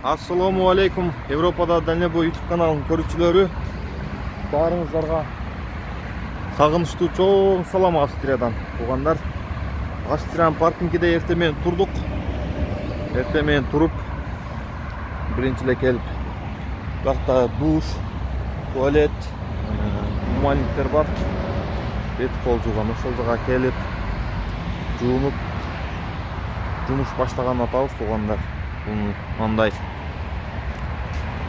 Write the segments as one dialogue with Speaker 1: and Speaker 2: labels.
Speaker 1: Assalamu alaikum. Европада Дальнобой YouTube каналының көрүүчүлөрү. Баарыңыздарга сагынычтуу чоң салам Австриядан. Туугандар, Австриянын паркингиде эртең менен турдук. Эртең менен туруп, биринчи эле келип, бакта душ, туалет, умальниктер бар. Бет кол жууган ошол жака келип, жуунуп, жумуш баштаган атабыз туугандар. Мындай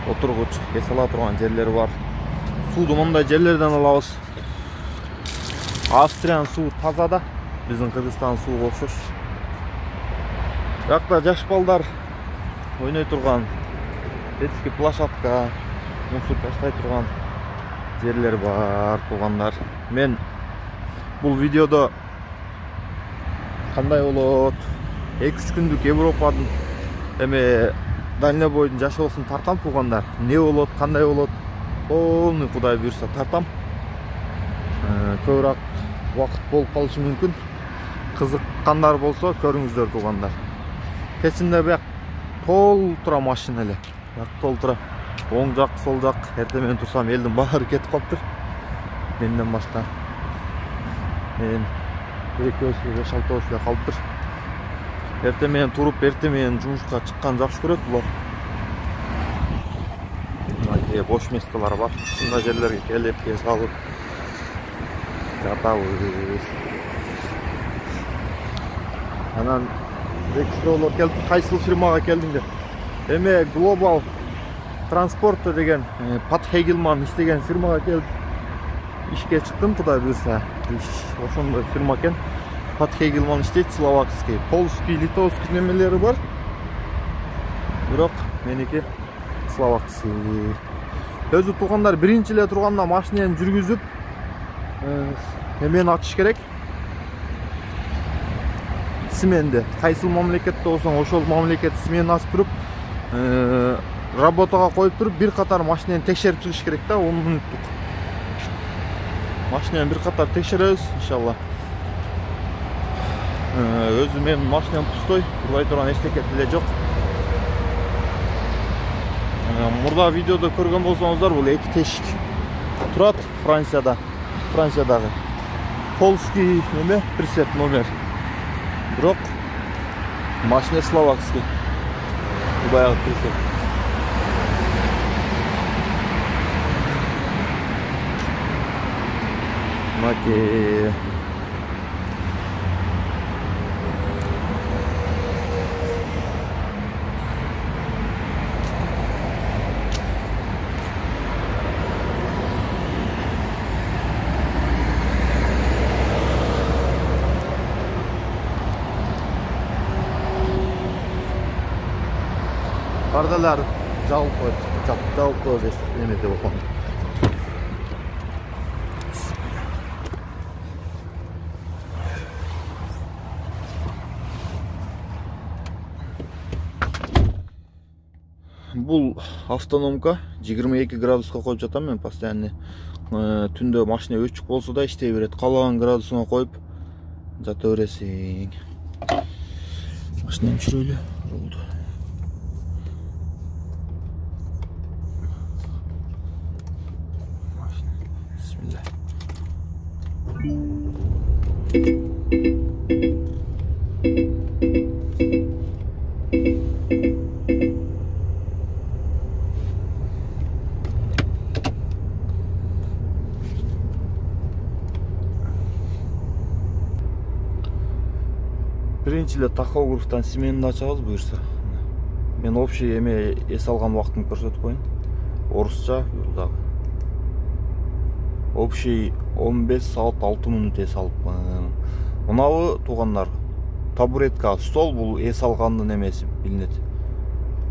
Speaker 1: отургуч, эс ала турган жерлери бар. Сууду мындай жерлерден алабыз. Австриянын суу таза да, биздин Кыргызстандын сууга окшош. Бакта жаш балдар ойной турган детский площадка, мусор таштай турган жерлер бар туугандар. Мен бул видеодо кандай болот, 2-3 күндүк Европадын Дальнобойдун жашоосун тартам туугандар. Не болот, кандай болот, полный Кудай буйрса тартам. Көбүрөөк убакыт болуп калышы мүмкүн. Кызыккандар болсо көрүңүздөр туугандар. Кечинде бияк толтура машина эле. Бияк толтура. Оң жак, сол жак. Эртең менен турсам элдин баары кетип калыптыр. Менден башка. Мен экөөбүз 5-6 эле калыптыр. Эртең менен туруп, эртең менен жумушка чыккан жакшы көрөт булар. Мына бош месталар бар. Ушундай жерлерге келип, кез алып жатабыз. Анан регистроолор келип, кайсыл фирмага келдиңдер? Global Transport деген Pat Hegelman иштеген фирмага келип ишке чыктым, Кудай буйрса. Ошондой фирма экен. Pat Hegelman иштейт, словакский, польский, литовский немелери бар. Бирок меники словакский. Өзү туугандар биринчи эле турганда машинени жүргүзүп, эмени ачыш керек. Сменде. Кайсыл мамлекетте болсоң, ошол мамлекет сменин ачып туруп, работага коюп туруп, бир катар машинени текшерип чыгыш керек да, 10 мүнөттүк. Машинени бир катар текшеребиз, иншалла. Өзү менин машинам пустой, урбай турган эчтеке деле жок. Мурда видеодо көргөн болсоңуздар, бул 2 тешик турат Франциядагы. Польский неме, прицеп номер. Бирок машина словакский. Баягы прицеп. Маки Pardalar жабылып коет. Жабылып коет эмеде болгон. Бул автономка 22 градуска коюп жатам мен постоянно. Түндө машина өчүк болсо да иштей берет. Калаган градусуна коюп жата бересиң. Машинаны өчүрөлү. Болду. Bismillah. Биринчи эле тахографтан сменini ачабыз буйрса. Мен общий эме эс алган убактымды көрсөтүп коеюн. Орусча дагы. Общий 15 саат 6 мүнөт эс алыпмын. Мынабы туугандар, табуретка, стол бул эс алгандын эмеси билинет.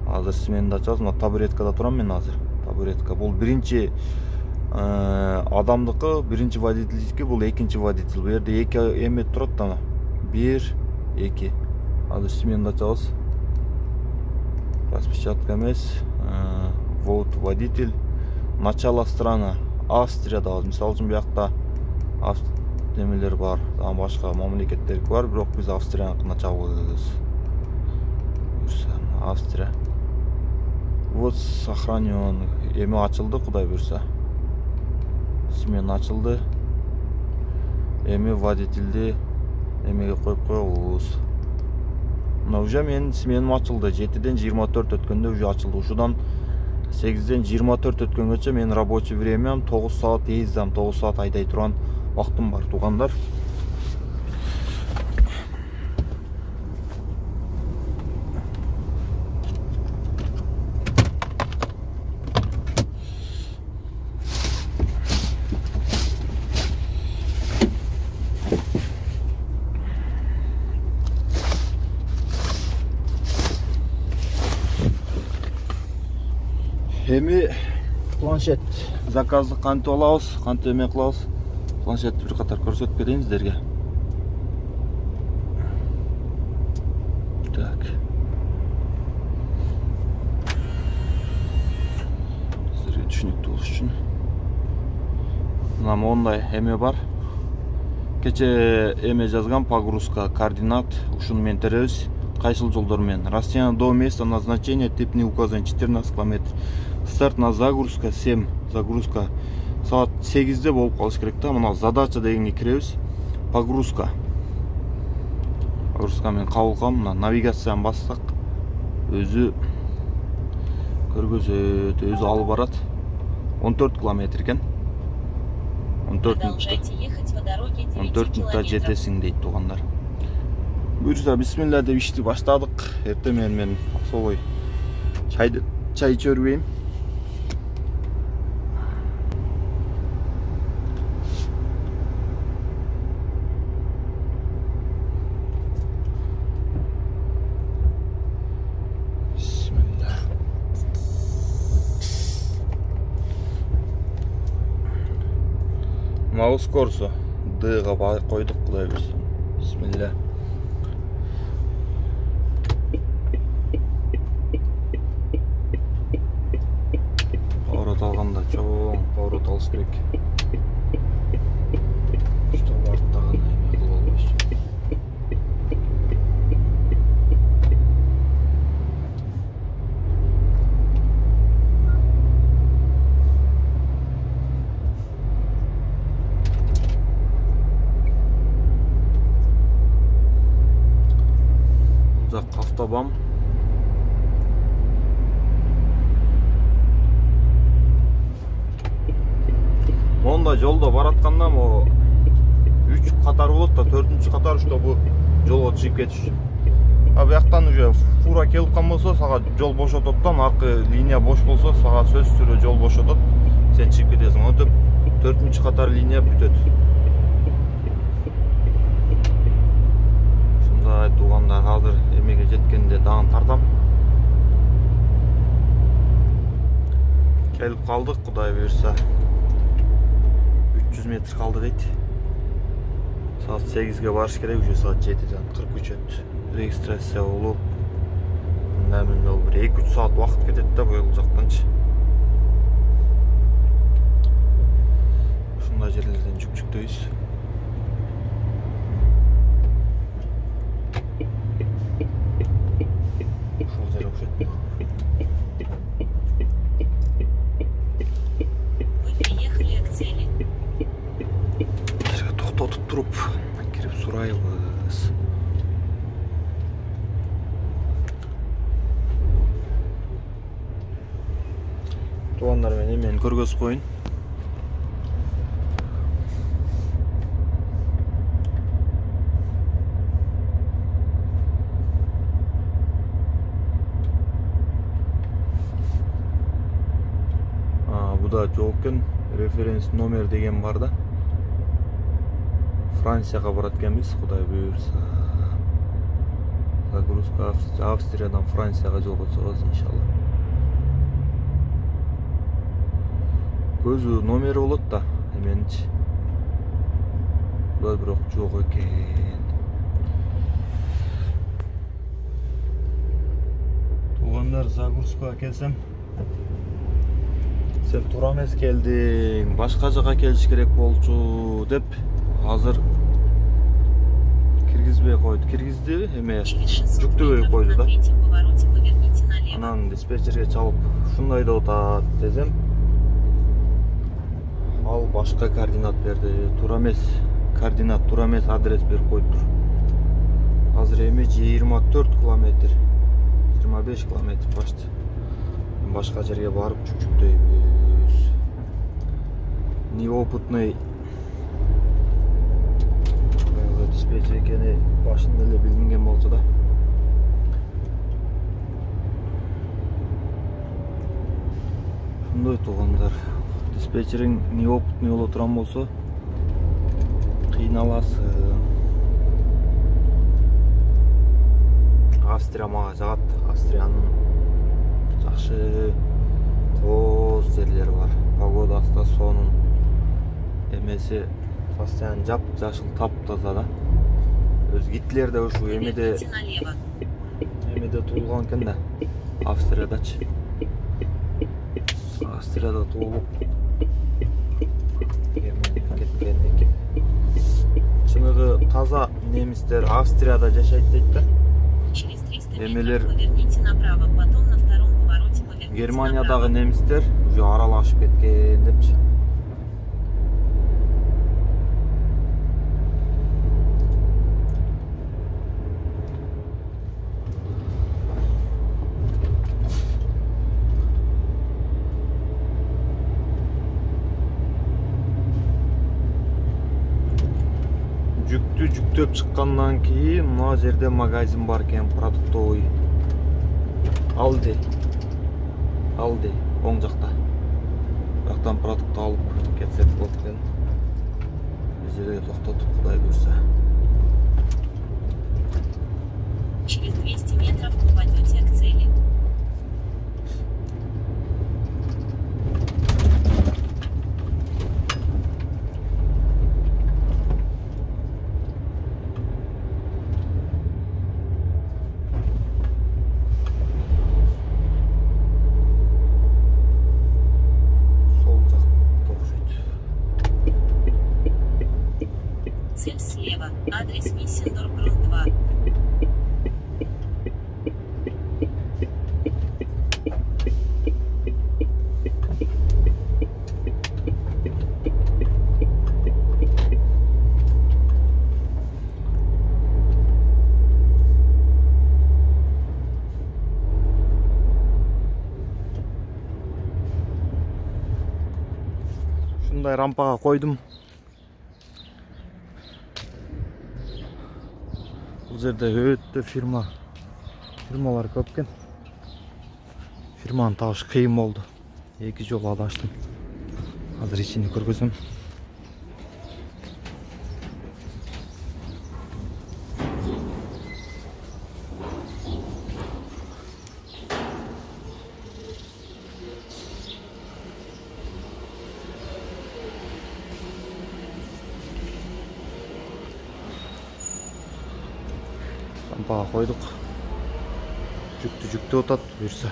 Speaker 1: Азыр сменini ачабыз, мына табуреткада турам мен азыр. Табуретка бул биринчи адамдыкы, биринчи водительдики, бул экинчи водитель. Бу жерде 2 эме турат да. 1, 2. Азыр сменini ачабыз. Распечатка эмес. Вот водитель. Начало страна. Австрияда, мисалы үчүн биякта немелер бар, башка мамлекеттер бар, бирок биз Австрияныкын ачабыз. Австрия. Вот сохранен. Эми ачылды, Кудай буйрса. Смена ачылды. Эми водительди эмеге коюп коебуз. Мына уже менин сменам ачылды. 7-ден 24 өткөндө уже ачылды. Ушудан 8-ден 24 өткөнгөчө менин рабочий времям 9 саат эздем, 9 саат айдай турган убактым бар, туугандар. Эми планшет заказды кантип алабыз, кантип эме кылабыз. Планшетти бир катар көрсөтүп берейин сиздерге. Так. Сиздерге түшүнүктүү болуш үчүн. Мына мондай эме бар. Кече эме жазган погрузка, координат, ушуну менен теребиз. Кайсыл жолдор менен. Расстояние до места назначения тип не указан 14 км. Старт на загрузка 7. Загрузка саат 8-де болуп калыш керек да. Мына задача дегенге киребиз. Погрузка. Погрузка менен кабыл кылам. Мына навигацияны бассак, өзү көргөзөт, өзү алып барат. 14 км экен. 14 минутта жетесиң дейт туугандар. Буюрса бисмилла деп ишти баштадык. Эртең менен мен особой чай иче бербейм. Бисмилла. Маус корсо Д'га койдук, Кудай буйрса. Бисмилла. Поворот алганда чоң поворот алыш керек. Что барттагы эме кылып албайчы. Бул жак автобан. Монда жолдо баратканда мо 3 катар болот да, 4-чү катар что бу жолго чыгып кетиш үчүн. А бияктан уже фура келип калган болсо, сага жол бошотот да, аркы линия бош болсо, сага сөзсүз түрдө жол бошотот. Сен чыгып кетесиң. Өтүп 4-чү катар линия бүтөт. Ушундай туугандар, азыр эмеге жеткенде дагы тартам. Келип калдык, Кудай буйрса. 300 метр kaldı deydi. Saat 8'ge barış gerek, уже saat 7'den 43 öt. Registrasiya olup, nämin ol bir 2-3 saat vaqt ketedi de bu jaqtançı. Şunday жерlerden жүк-жүктөйбүз. Ушул жер окшойт. Totup durup kirip surayбыз. Туугандар менен мен көргөзүп коюн. Буда жол экен, референс номер деген бар да. Францияга барат экенбиз, Кудай буйрса. Загрузка Австриядан Францияга жолго чыгабыз иншалла. Көзү номери болот да, эменчи. Кудай бирок жок экен. Туугандар, загрузкага келсем, сен туура эмес келдиң, башка жака келиш керек болчу деп азыр киргизбей койду. Киргизди эме жүктөбөй койду да. Анан диспетчерге чалып, ушундай деп атат десем, ал башка координат берди. Туура эмес координат, туура эмес адрес берип коюптур. Азыр эми 24 километр, 25 километр почти. Башка жерге барып жүктөйбүз. Неопытный диспетчер экени башында эле билинген болсо да. Ушундай туугандар. Диспетчериң неопытный боло турган болсо кыйналасың. Австрия мага жагат. Австриянын жакшы кооз жерлери бар. Погодасы да сонун. Эмеси постоянно жап-жашыл, таптаза да. Өз гитлер да ушу эмеде туулган экен да. Австриядачы. Австрияда туулуп кеткен экен. Чыныгы таза немистер Австрияда жашайт дейт да. Эмелер Германиядагы немистер уже аралашып кеткен депчи. Жүктү жүктөп чыккандан кийин мына жерде магазин бар экен, продуктовый. Алди, оң жакта. Бияктан продукт алып кетсек болот экен. Бул жерге токтотуп, Кудай буйрса.
Speaker 2: Через 200 метров попадете к цели. Цель слева. Адрес Миссендорф-Грун 2.
Speaker 1: Ушундай рампага койдум. Бул жерде өтө фирмалар көп экен. Фирманы табыш кыйын болду. 2 жолу адаштым. Азыр ичини көргөзөм. Рампага койдук. Жүктү атат буйрса.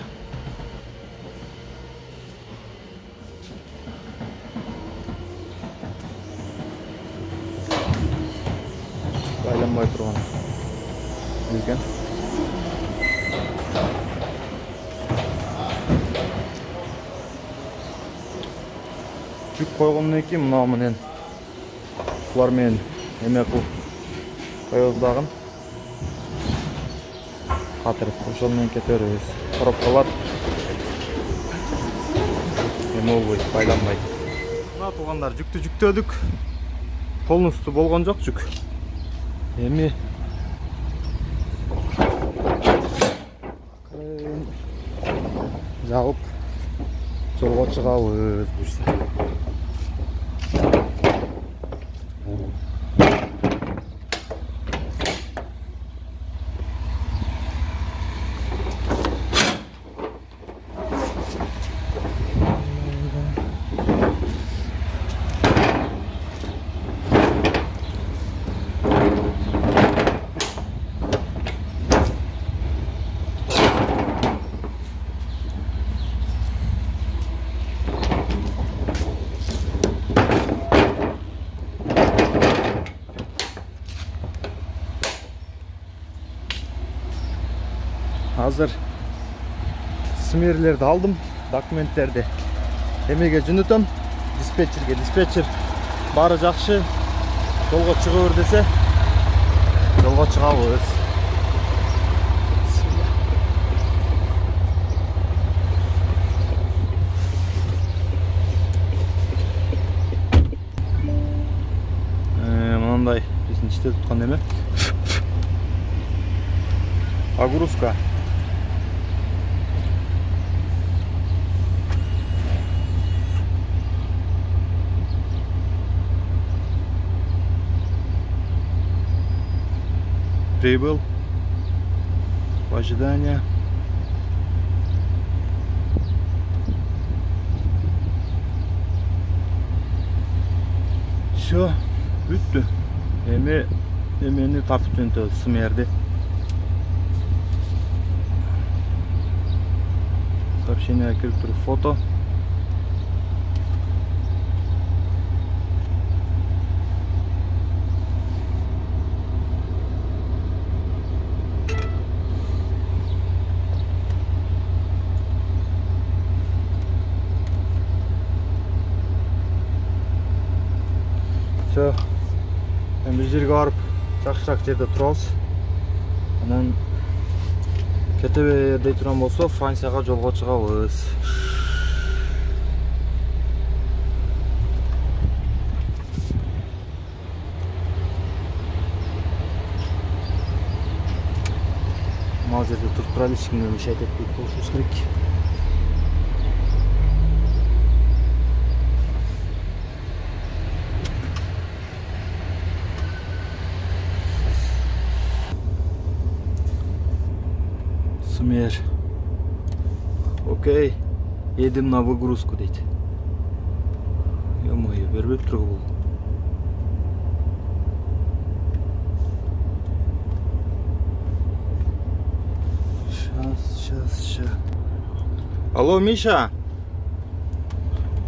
Speaker 1: Байланбай турган экен. Жүк койгондон кийин мына менен булар менен эме кылып коебуз дагы. Катырып, ошол менен кетербиз. Коробкалар эме болбойт, байланбайт. Мына туугандар, жүктү жүктөдүк. Полностью болгон жок жүк. Эми жабып жолго чыгабыз буйрса. Hazır смерлерди алдым, документтерди эмеге жөнөтөм, диспетчер баары жакшы, жолго чыга бер десе, жолго чыгабыз. Мынандай биздин ичте туткан эме. Огрузка. Прибыл. В ожидании. Все, бүттү. Эмени тартып жөнөтөбүз смерди. Сообщение кирип туруп фото. Все. Бир жерге барып, жакшыраак жерде турабыз. Анан кетебей турган болсо, Францияга жолго чыгабыз. Мал жерде туруп туралы, эч кимге мешайт этпейт болушубуз керек. Смер. Окей. Едем на выгрузку, дейт. Ё-моё, бербеп тургу бул. Сейчас. Алло, Миша.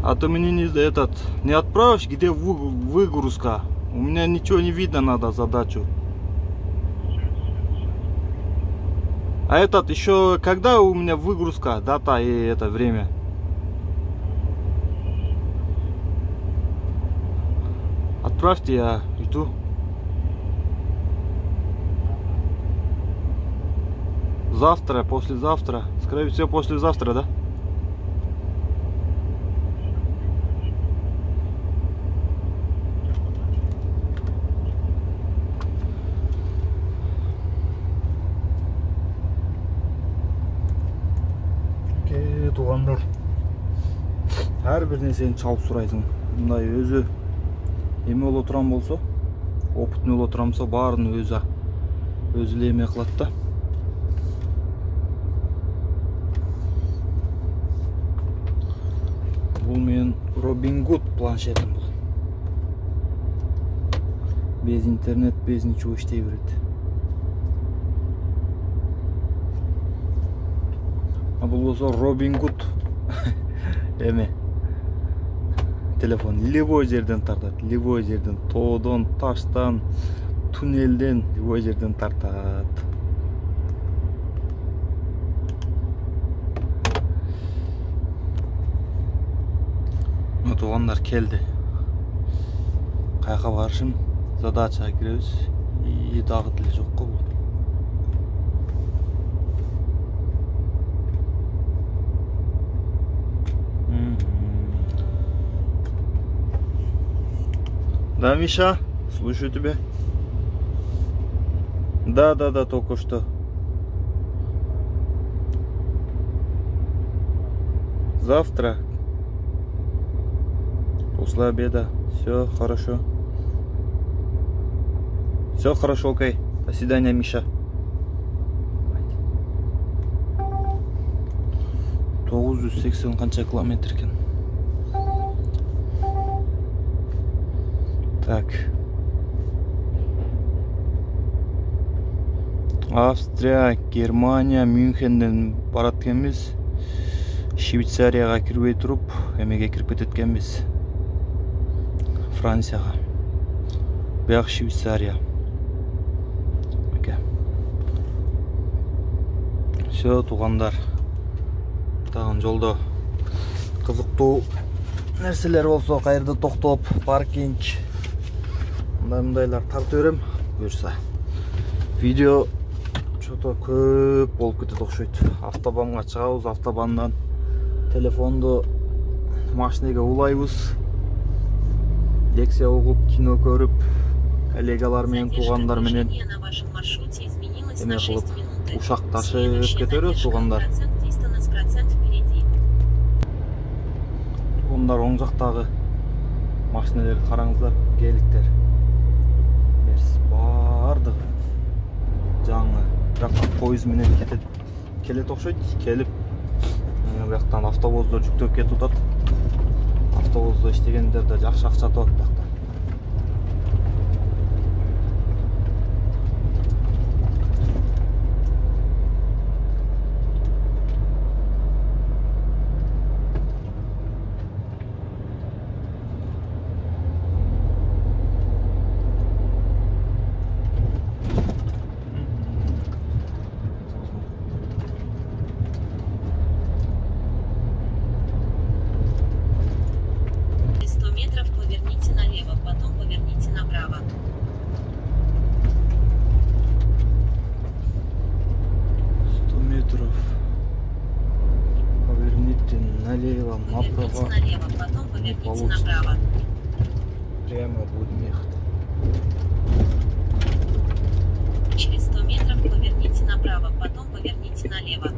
Speaker 1: А ты мне не отправишь, где выгрузка? У меня ничего не видно, надо задачу. А этот еще когда у меня выгрузка, дата и это время? Отправьте, я иду. Завтра, послезавтра. Скорее всего, послезавтра, да? Тугандар, ар бир нерсени чалып сурайсың. Мындай өзү эме боло турган болсо, опытный боло турган болсо, баарын өзү эле эме кылат да. Бул менин Robin Hood планшетим бул. Без интернет, без ничего иштей берет. Бул болсо Robin Hood эме телефон любой жерден тартат, любой жерден, тоодон, таштан, туннелден, любой жерден тартат. Туугандар келди. Каяка барышым, задачага киребиз. И дагы деле жок го бул. Да, Миша, слушаю тебя. Да, только что. Завтра, после обеда. Все хорошо. Все хорошо, окей. До свидания, Миша. 980 канча километр экен. Так. Австрия, Германия, Мюнхенден барат экенбиз. Швейцарияга кирбей туруп, эмеге кирип кетет экенбиз. Францияга. Бияк Швейцария. Все, туугандар. Тагын жолдо кызыктуу нерселер болсо кайерде токтоп, паркинг мындайлар тартып берем. Буюрса. Видео чото көп болуп кетет окшойт. Автобанга чыгабыз, автобандан телефонду машинеге улайбыз. Лекция угуп, кино көрүп, коллегалар менен, туугандар менен эме кылып ушак ташып кетебиз, туугандар. Туугандар оң жактагы машиналерди караңыздар, геликтер. Мерс бардыгы жаңы. Бирок поезд менен келет окшойт. Келип, бияктан автобуздор жүктөп кетип атат. Автобузда иштегендер да жакшы акча табат бияктан. Налево, направо.
Speaker 2: Налево, потом поверните направо.
Speaker 1: Прямо будем ехать.
Speaker 2: Через 100 метров поверните направо, потом поверните налево.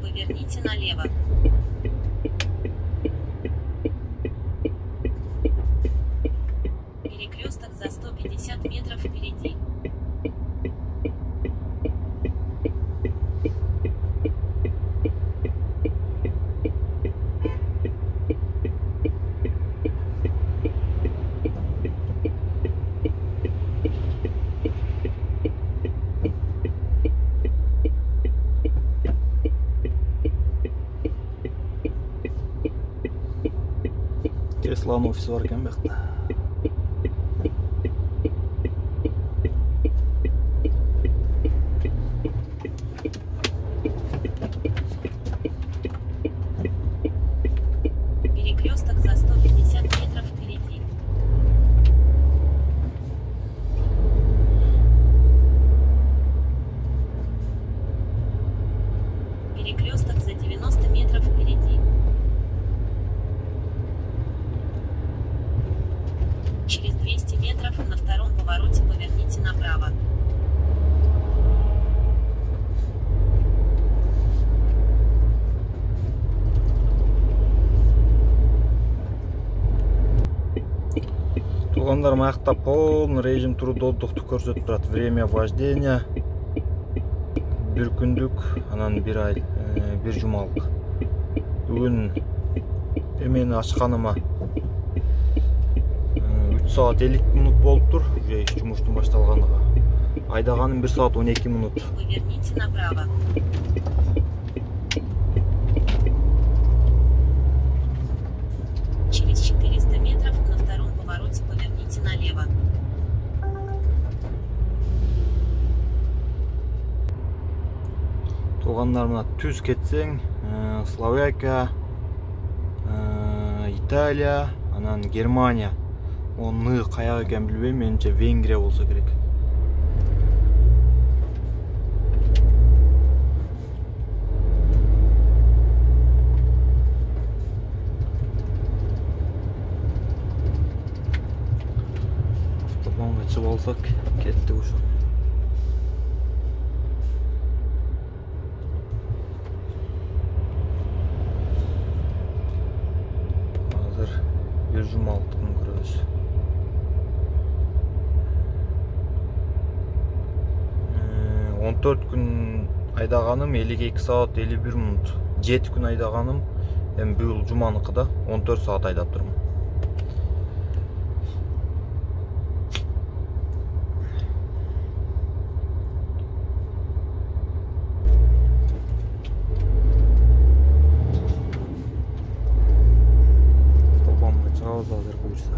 Speaker 2: Поверните налево. Перекресток за 150 метров впереди.
Speaker 1: Тесланың офисы бар екен бияқта.
Speaker 2: Перекресток за 150 метров впереди. Перекресток за 90 метров впереди. Через 200 метров на втором повороте поверните направо.
Speaker 1: Туугандар маякта полный режим трудоотдукту көрсөтүп турат. Время вождения 1 күндүк, анан 1 ай, 1 жумалык. Бүгүн эмени ачканыма 3 saat 50 minut болуптур. Уже жумуштун башталганыга. Айдаганым 1 saat 12 minut.
Speaker 2: Поверните направо. Через 400 метров на втором повороте поверните налево.
Speaker 1: Туугандар мына түз кетсең, Словакия, Италия, анан Германия. Оны каяк экен билбейм, менимче Венгрия болсо керек. Автобанга чыгып алсак, кеттик ошо. Азыр 1 жумалыктын көрөбүз. 14 күн айдаганым 52 saat 51 minut. 7 күн айдаганым эми бул жуманыкыда 14 saat айдап турмун. Тобамга чыгабыз азыр буюрса.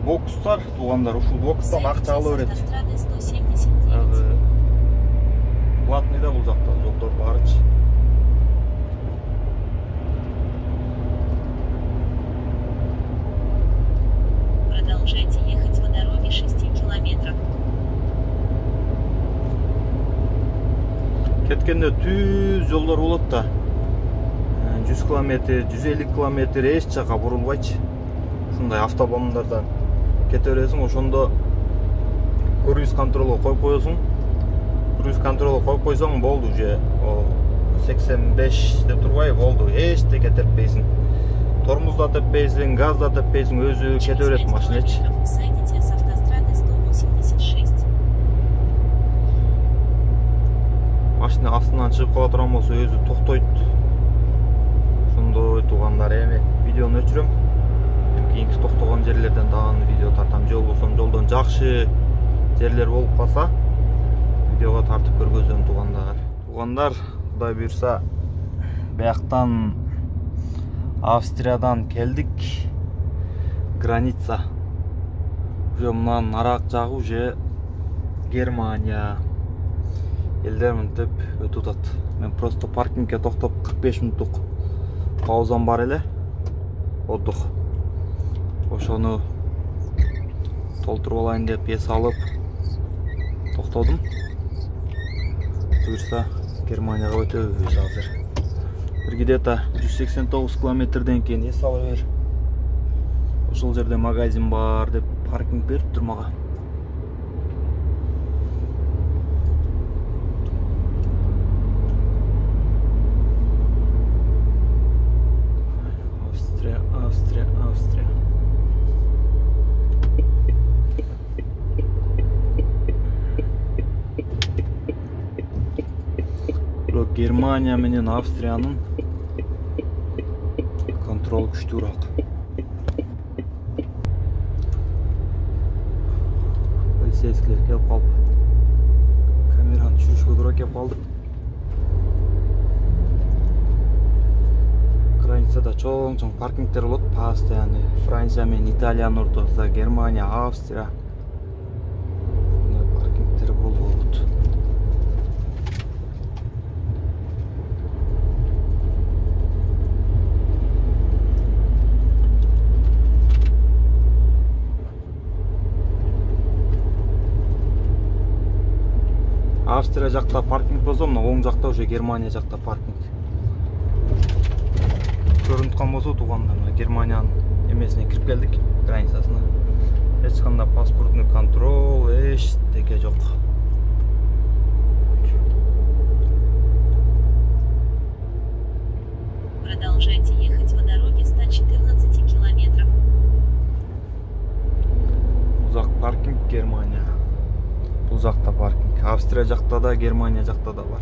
Speaker 1: бокстар туугандар ушул бокстан акча ала берет.
Speaker 2: Автострады 179.
Speaker 1: Платный да бул жакта жолдор барчы.
Speaker 2: Продолжайте ехать по дороге 6 километров.
Speaker 1: Кеткенде түз жолдор болот да. 100 километр, 150 километр эч жака бурулбайчы. Ушундай автобандардан кете бересиң, ошондо круиз контролго коюп коесуң. Круиз контролго коюп койсоң болду уже. 85 деп турбай болду. Эчтеке теппейсиң. Тормоз да теппейсиң, газ да теппейсиң, өзү кете берет машинечи.
Speaker 2: Сойдите с автострады 186.
Speaker 1: Машина астынан чыгып кала турган болсо өзү токтойт. Ошондой туугандар эми видеону өчүрөм. Кийинки токтогон жерлерден дагы видео тартам. Же болбосо жолдон жакшы жерлер болуп калса видеого тартып көргөзөм туугандар. Туугандар, Кудай буйрса бияктан Австриядан келдик. Граница. Уже мындан нарак жагы уже Германия. Элдер мынтип өтүп атат. Мен просто паркингге токтоп 45 мүнөттүк паузам бар эле. Отдух. Ошону толтуруп алайын деп эс алып токтодум. Буйрса Германияга өтөбүз азыр. Бир где-то 189 километрден кийин эс ала бер. Ошол жерде магазин бар деп паркинг бериптир мага. Австрия. Бирок Германия менен Австриянын контрол күчтүүрөөк. Полицейскилер келип калып камераны түшүрүшкө туура келип калды. Границада чоң паркингтер болот, постоянный. Франция менен Италиянын ортосунда Германия, Австрия. Мындай паркингтер болот. Австрия жакта паркинг болсо, мына оң жакта уже Германия жакта паркинг. Көрүнүп аткан болсо туугандар, Германиянын эмесине кирип келдик, границасына. Эч кандай паспортный контрол, эчтеке жок.
Speaker 2: Продолжайте ехать по дороге 114 километров.
Speaker 1: Узак паркинг Германия. Бул жакта паркинг. Австрия жакта да, Германия жакта да бар.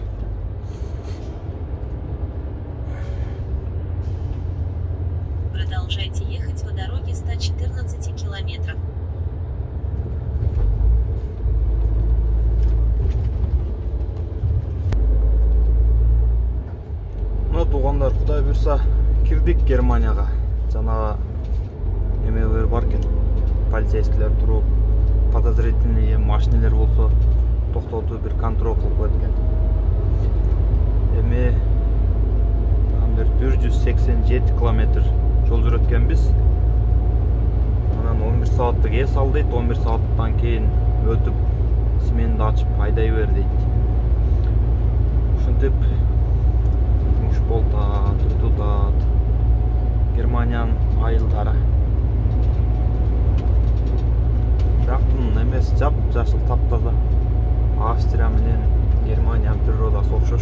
Speaker 2: Продолжайте ехать по дороге 114 километров.
Speaker 1: Ну, туугандар, Кудай буйрса кирдик Германияга. Жана эмелер бар экен. Полицейскилер туруп, подозрительный машинелер болсо токтотуп бир контрол кылып коет экен. Эми бир 187 километр жол жүрөт экенбиз. Анан 11 сааттык эс ал дейт. 11 сааттан кийин өтүп сменди ачып айдай бер дейт. Ушинтип муш болтат, тутат. Германиянын айылдары. Бирактын эмес жап-жашыл таптаза. Австрия менен Германиянын природасы окшош.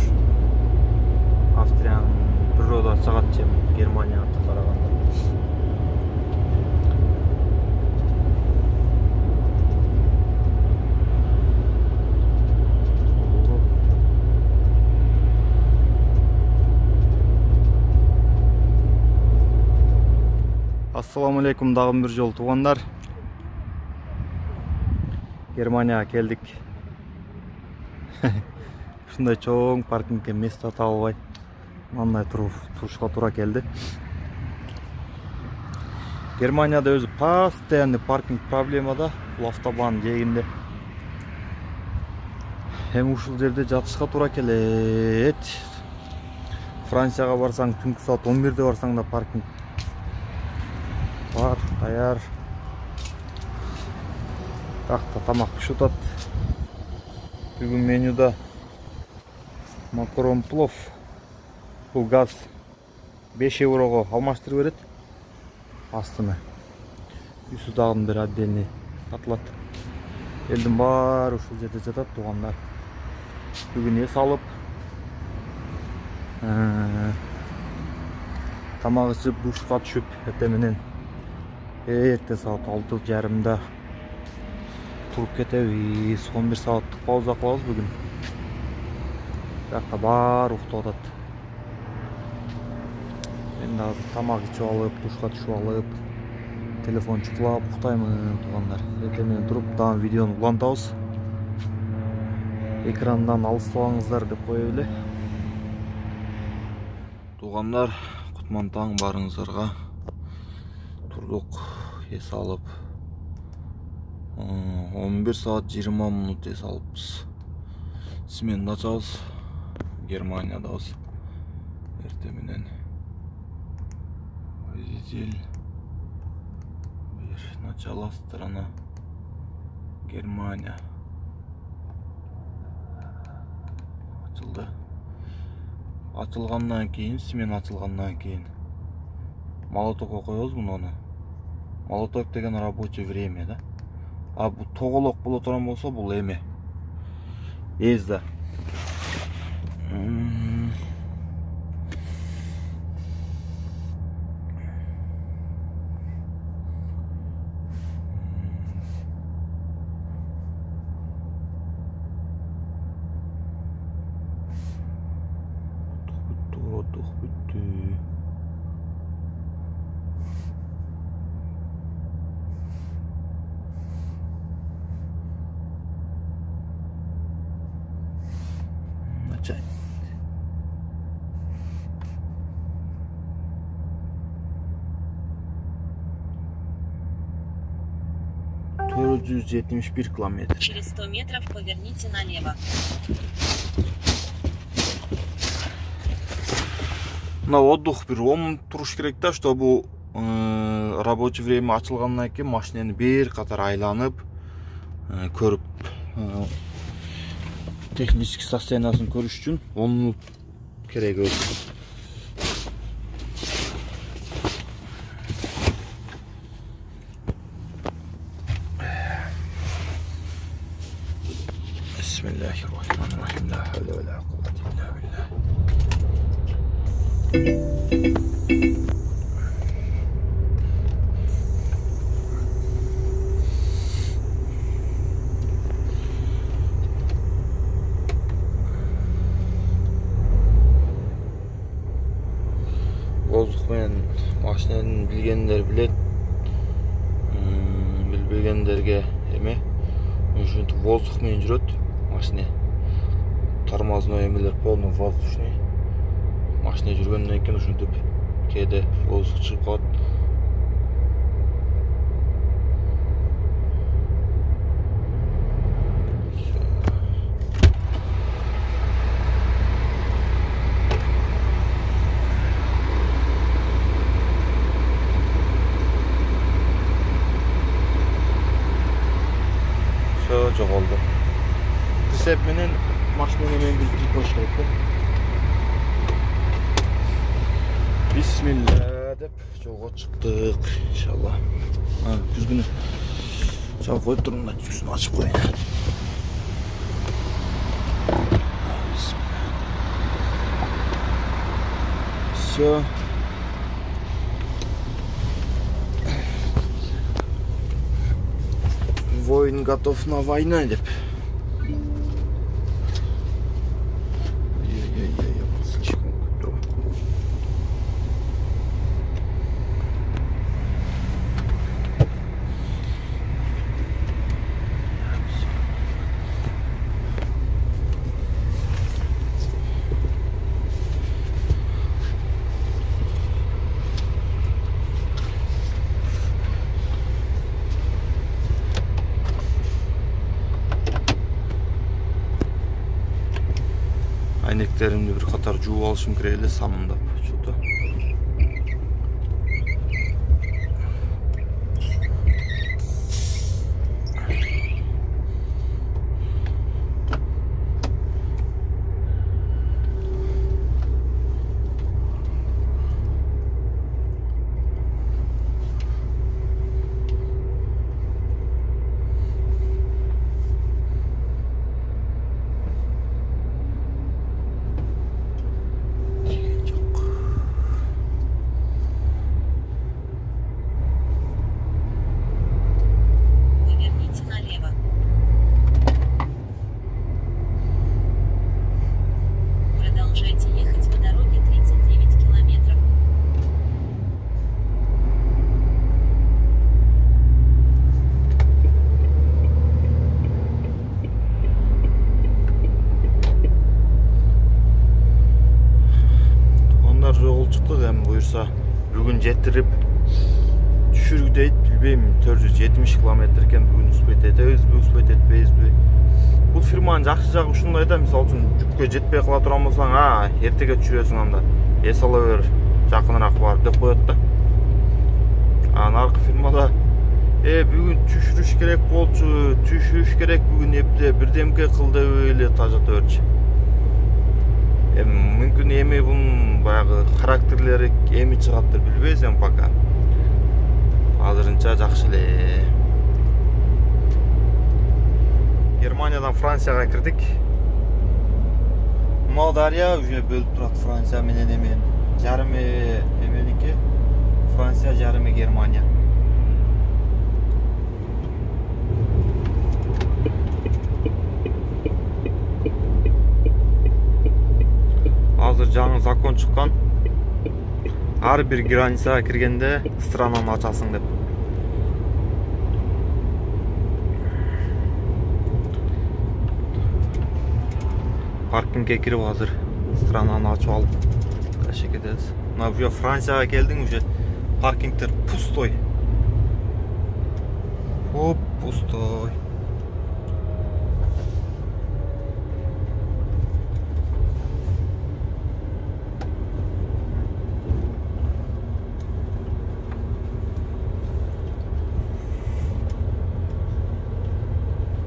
Speaker 1: Австриянын природасы жагат жем Германияга караганда. Ассаламу алейкум, дагы бир жол туугандар. Германияга келдик. Ушундай чоң паркингге место таба албай мындай турушка туура келди. Германияда өзі постоянный паркинг проблемада, бұл автобан жегінде. Hem ушул жерде жатышқа тура келет. Францияға барсаң, түнгі саат 11-де барсаң да паркинг бар, даяр. Тақта тамақ пішутат. Бүгін менюда макарон плов. Бұл газ 5 евроға алмаштырып берет. Астыны. Үсі дағын бір отдельный атылат. Елдің бар ушул жерде жатат туғандар. Бүгін ес алып, тамақ ішіп, душқа түшіп, ертеменен ерте саат 6:30-да тұрып кетебиз. 11 сааттық пауза қылабыз бүгін. Жақта бар ұйықтап атат. Мен де тамақ ішіп алып, душқа түшіп алып, телефон шұқылап ұйықтаймын туғандар. Ертеменен тұрып, дағын видеоны улантабыз. Экрандан алыстабаңыздар деп қойып эле. Туғандар, құтман таң барыңыздарға. Тұрдық, ес алып. 11 саат 20 минут ес алыппыз. Сменда açabыз. Германиядабыз. Эртеменен. Водитель. Начало страна. Германия. Açıldı. Açılғаннан кейін, смен açılғаннан кейін молотокқа қоябыз мұны. Молоток деген рабочий время, да? А бұл тоғылық бұл отыран болса, бұл еме. Езді. Начать. километр.
Speaker 2: Через 100 метров поверните налево.
Speaker 1: На отдых bir 10 минут туруш керек да, чтобы рабочий время açılгандан кийин машинаны бир катар айланып, көрүп, технический состояниясын көрүш үчүн 10 минут керек өзү. Bismillahirrahmanirrahim. La havle ve la kuvvete illa billah. Воздухмен машинаны билгендер билет, билбегендерге эме. Ушинтип воздухмен жүрөт машина. Тормозной эмелер полный воздушный. Машина жүргөндөн кийин ушинтип кээде воздух чыгып калат. Жоголду. Прицеп менен машинаны мен билдирип коюш керек. Бисмилла деп жолго чыктык, иншалла. Күзгүнү жабып коюп турумда, түксүн ачып коюн. Всё. Воин готов на войну, деп. Слишком круто. Айнектеримди bir катар жууп алышым керек эле самындап. Что-то.
Speaker 2: Продолжайте ехать по дороге 39 километров.
Speaker 1: Onlar жол чыктык эми буюрса бүгүн жетирип түшүргү дейт, билбейм, 470 километр экен. Бүгүн успеть этебизби, успеть этпейбизби? Бул фирманын жакшы жагы ушундай да, мисалы үчүн жүккө жетпей кала турган болсоң, эртеге түшүрөсүң, анда эс ала бер, жакыныраак барып деп коет да. Наркы фирмада бүгүн түшүрүш керек болчу, түшүрүш керек бүгүн эпте, бирдемке кыл деп эле тажата берчү. Мүмкүн эми бунун баягы характерлери эми чыгаттыр, билбейбиз эми пока. Азырынча жакшы эле. Германиядан Францияга кирдик. Мына дария уже бөлүп турат, Франция менен эмен. Жарымы эменики, Франция, жарымы Германия. Азыр жаңы закон чыккан. Ар бир границага киргенде странаны ачасың деп. Паркингге кирип азыр странаны ачып алып кайша кетебиз. Мына уже Францияга келдиң, уже паркингдер пустой. Оп, пустой.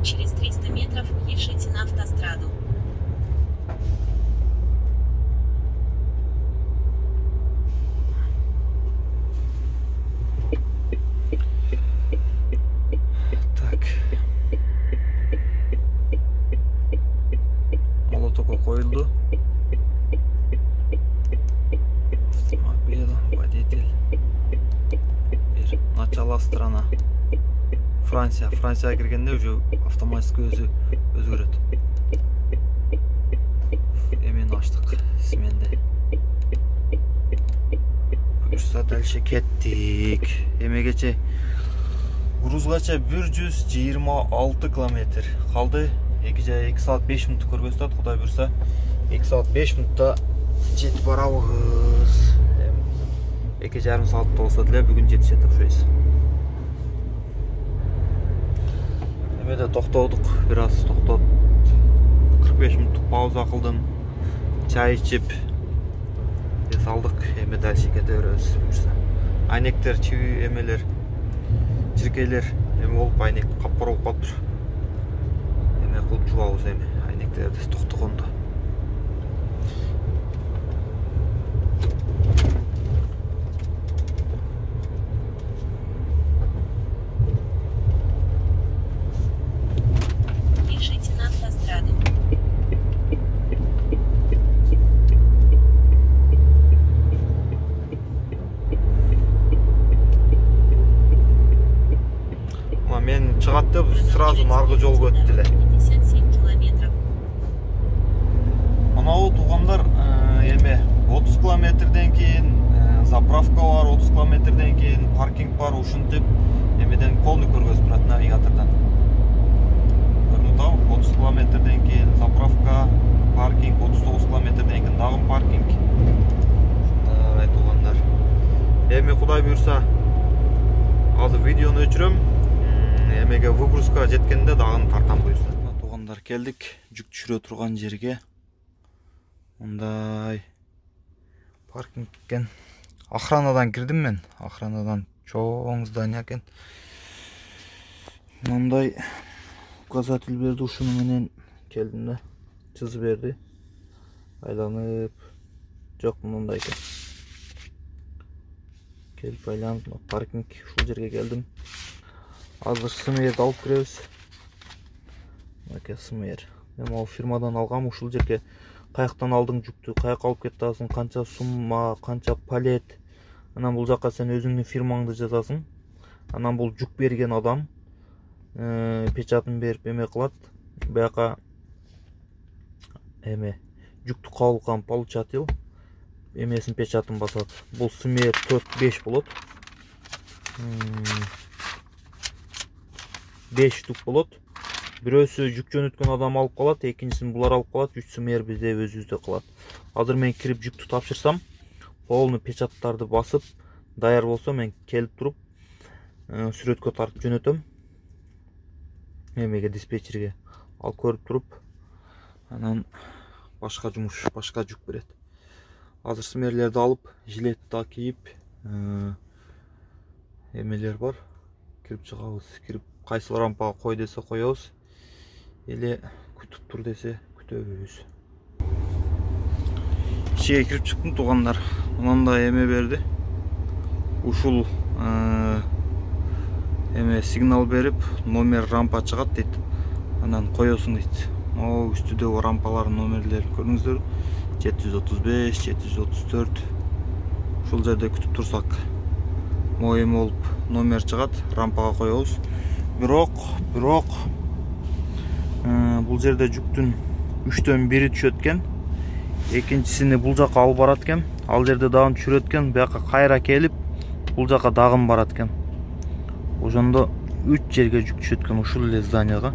Speaker 2: Через 300 метров езжайте на автостраду.
Speaker 1: Так. Молотокко коюлду. Автомобиль, водитель. Начало страна. Францияга киргенде уже автоматически өзгөрөт. Эмен ачтык сменде. Буюрса дальше кеттик. Эмегече грузгача 126 километр калды. 2 saat 5 мүнөт көргөзөт. Кудай буюрса 2 saat 5 мүнөттө жетип барабыз. 2,5 saat болсо деле бүгүн жетишет окшойбуз. Эмеде токтодук, бир аз токтоп 45 мүнөттүк пауза кылдым. Чай ичип эс алдык. Эми дальше кете беребиз буюрса. Айнектер, чиби эмелер, чиркейлер эми болуп айнек капкара болуп калыптыр. Эме кылып жуабыз эми айнектерди токтогондо.
Speaker 2: Езжайте на автостраду.
Speaker 1: Мен чыгат деп сразу наркы жолго өттү эле.
Speaker 2: 57 километров.
Speaker 1: Анау туугандар эме 30 километрден кийин заправка бар, 30 километрден кийин паркинг бар, ушинтип эмеден полный көргөзүп турат навигатордон. Көрүнүп атабы? 30 километрден кийин заправка, паркинг, 39 километрден кийин дагы паркинг. Ушундай туугандар. Эми кудай буюрса азыр видеону өчүрөм. Эмеге выгрузка жеткенде дагы тартам буюрса. Туугандар, келдик жүк түшүрө турган жерге. Мындай паркинг экен. Охранадан кирдим мен. Охранадан чоң здание экен. Мындай указатель берди, ушуну менен келдим да. Чызып берди. Айланып. Жок, мындай экен. Келип айланып, паркинг ушул жерге келдим. Азыр СМРди алып киребиз. Мына СМР. Мен ал фирмадан алгам, ушул жерге каяктан алдың жүктү, каяка алып кетип атасың, канча сумма, канча палет. Анан бул жакка сен өзүңдүн фирмаңды жазасың. Анан бул жүк берген адам печатын берип эме кылат. Бияка жүктү кабыл кылган получатель эмесин печатын басат. Бул СМР 4-5 болот. 5 штук болот. Бирөөсү жүк жөнөткөн адам алып калат, экинчисин булар алып калат, 3 СМР бизде өзүбүздө калат. Азыр мен кирип жүктү тапшырсам, полный печаттарды басып, даяр болсо мен келип туруп сүрөткө тартып жөнөтөм. Эмеге диспетчерге ал көрүп туруп, анан башка жумуш, башка жүк берет. Азыр СМРлерди алып, жилетти да кийип, эмелер бар. Кирип чыгабыз. Кирип кайсы рампага кой десе коебуз. Эле күтүп тур десе күтөбүз. Ичиге кирип чыктым туугандар. Мындай эме берди. Ушул эме сигнал берип, номер рампа чыгат дейт. Анан коесуң дейт. О, үстүдөгү рампалардын номерлерин көрүңүздөр. 735, 734. Ушул жерде күтүп турсак, моем болуп номер чыгат, рампага коебуз. Бирок бул жерде жүктүн 3төн 1 түшөт экен. Экинчисини бул жака алып барат экен. Ал жерде дагы түшүрөт экен. Бияка кайра келип, бул жака дагы барат экен. Ошондо 3 жерге жүк түшөт экен, ушул эле зданияга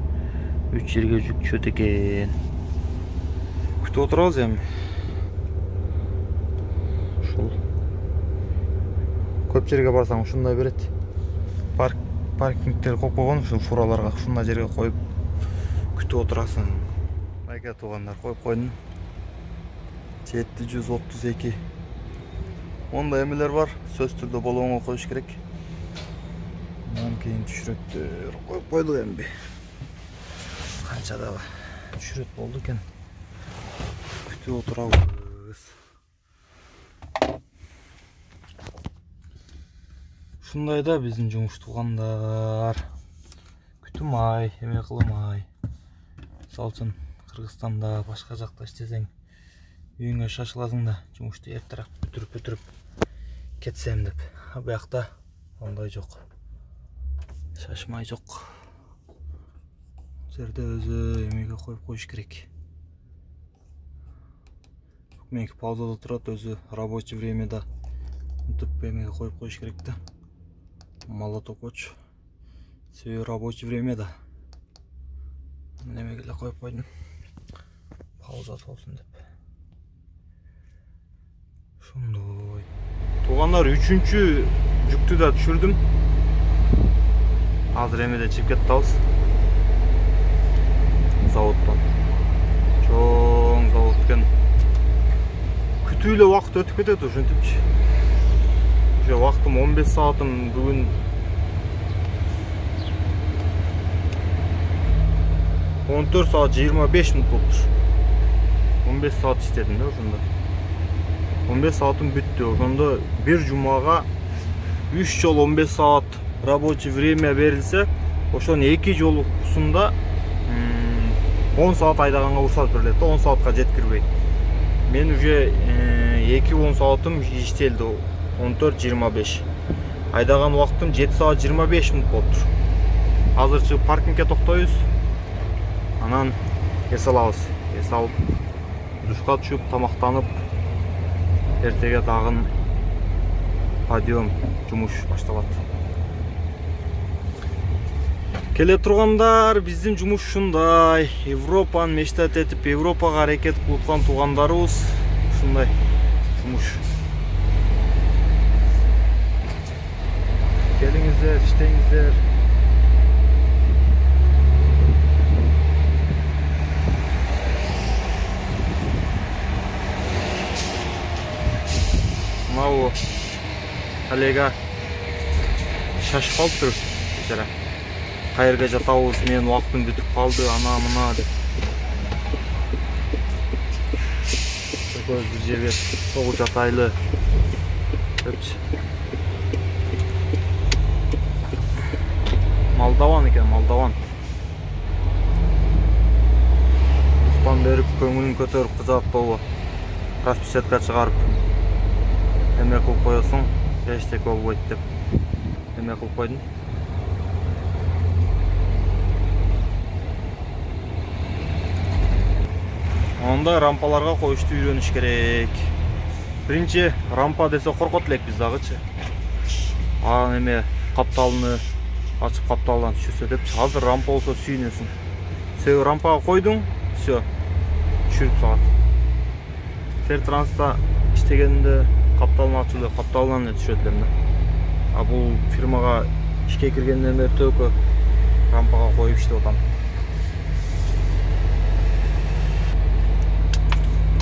Speaker 1: 3 жерге жүк түшөт экен. Күтүп отурабыз эми. Ушул көп жерге барсаң ушундай берет. Паркингтер коюп койгон, ушул фураларга ушундай жерге коюп күтүп отурасың. Майка туугандар, коюп койдум. 732. Мондай эмелер бар, сөз түрдө болгонго коюш керек. Анан кийин түшүрөттөр коюп койдук эми. Канча дагы түшүрөт болду экен. Күтүп отурабыз. Ушундай да биздин жумуш туугандар. Күтүмай, эме кылмай. Мисалы үчүн Кыргызстанда, башка жакта иштесең, үйүңө шашыласың да, жумушту эртерээк бүтүрүп кетсем деп. А биякта андай жок. Шашмай жок. Жерде өзү эмеге коюп коюш керек. Меники паузада турат, өзү рабочий времяда мынтип эмеге коюп коюш керек да. Молотокоч. Себеби рабочий времяда. Немеге эле коюп койдум. Пауза болсун деп. Ошондой. Туугандар, 3-чү жүктү да түшүрдүм. Азыр эмеде чыгып кетебиз. Заводдон. Чоң завод экен. Күтүү эле убакыт өтүп кетет ошентипчи. Уже вактым 15 саатым бүгүн. — 14 saat 25 minut болуптур. 15 saat иштедим да ошондо. 15 saatым бүттү. Ошондо бир жумага 3 жол 15 saat рабочий время берилсе, ошонун 2 жолусунда 10 saat айдаганга уруксат берилет да, 10 saatка жеткирбей. Мен уже 2-10 saatым иштелди. 14-25. Айдаган убактым 7 saat 25 minut болуптур. Азыр чыгып паркингге токтойбуз. Анан эс алабыз. Эс алып, душка түшүп, тамактанып, эртеге дагы подъем, жумуш башталат. Келе тургандар, биздин жумуш ушундай. Европаны мечтат этип, Европага аракет кылып аткан туугандарыбыз ушундай жумуш. Келиңиздер, иштеңиздер. коллега шашып калыптыр бечара. Кайерге жатабыз, менин убактым бүтүп калды, ана мына деп. Bir жерге соғып жатайлы депчи. Молдаван екен, Молдаван. Руслан беріп, көңілін көтеріп, қызарып толы. Распечатка шығарып, эме кылып коесуң, эчтеке болбойт деп. Эме кылып койдум. Онда рампаларга коюшту үйрөнүш керек. Биринчи рампа десе коркот элекпиз дагычы. Анан эме капталыны ачып капталдан түшүрсө деп. Азыр рампа болсо сүйүнөсүң. Себеби рампага койдуң, всё. Түшүрүп салат. Фертранста иштегенде капталын ачылды, капталдан эле түшүрөт элем да. А бул фирмага ишке киргенден бери только рампага коюп иштеп атам.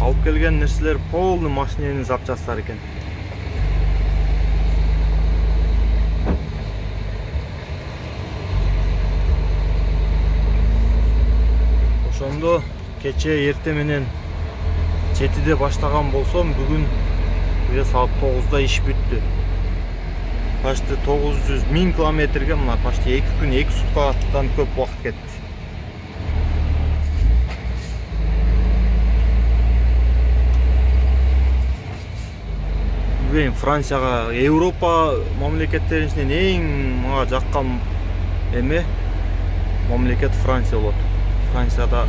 Speaker 1: Алып келген нерселер полный машиненин запчасттары экен. Ошондо кече эрте менен 7-де баштаган болсом, бүгүн саат 9-да иш бүттү. Почти 900 000 километрге, мына почти 2 күн 2 суткадан көп убакыт кетти. Францияга, Европа мамлекеттеринин ичинен эң мага жаккан эме мамлекет Франция болот. Францияда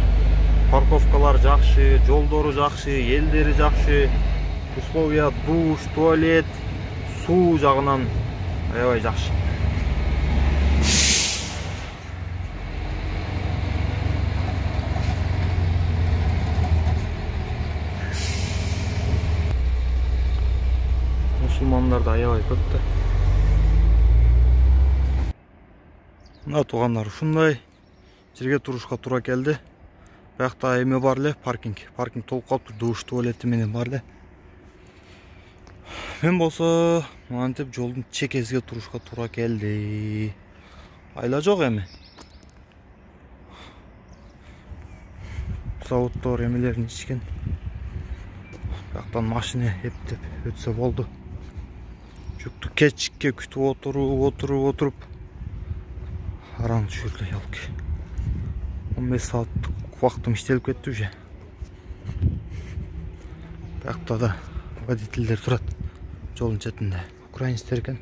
Speaker 1: парковкалар жакшы, жолдору жакшы, элдери жакшы, условия душ, туалет, суу жагынан аябай жакшы. Мусулмандар да аябай көп да. Мына туугандар ушундай жерге турушка туура келди. Биякта эме бар эле, паркинг. Паркинг толуп калыптыр, душ, туалети менен бар эле. Мен болсо мынтип жолдун чекесиге турушка туура келди. Айла жок эми. Заводдор эмелерин ичкен. Бияктан машина эптеп өтсө болду. Жүктү кечке күтүп отуруп аран түшүрдү ялки. 15 сааттык убактым иштелип кетти уже. Биякта да водительдер турат жолдун четинде. Украинецтер экен.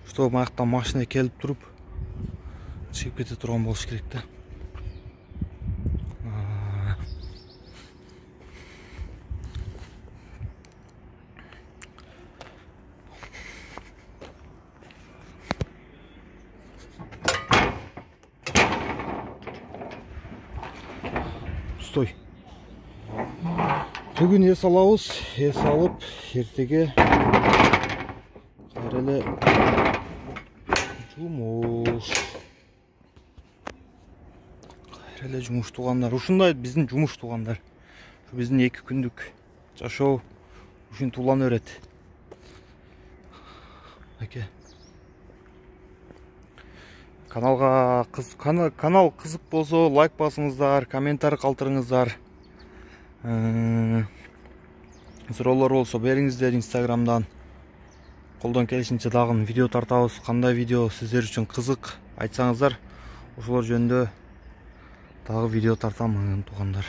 Speaker 1: Что бияктан машина келип туруп чыгып кете турган болуш керек да. Стой. Бүгүн эс алабыз, эс алып, эртеге кайра эле жумуш. Кайра эле жумуш туугандар. Ушундай биздин жумуш туугандар. Биздин 2 күндүк жашоо ушинтип улана берет. Аке. Канал кызык болсо лайк басыңыздар, комментарий калтырыңыздар. Суроолор болсо бериңиздер Инстаграмдан. Колдон келишинче дагы видео тартабыз. Кандай видео сиздер үчүн кызык айтсаңыздар, ошолор жөнүндө дагы видео тартам туугандар.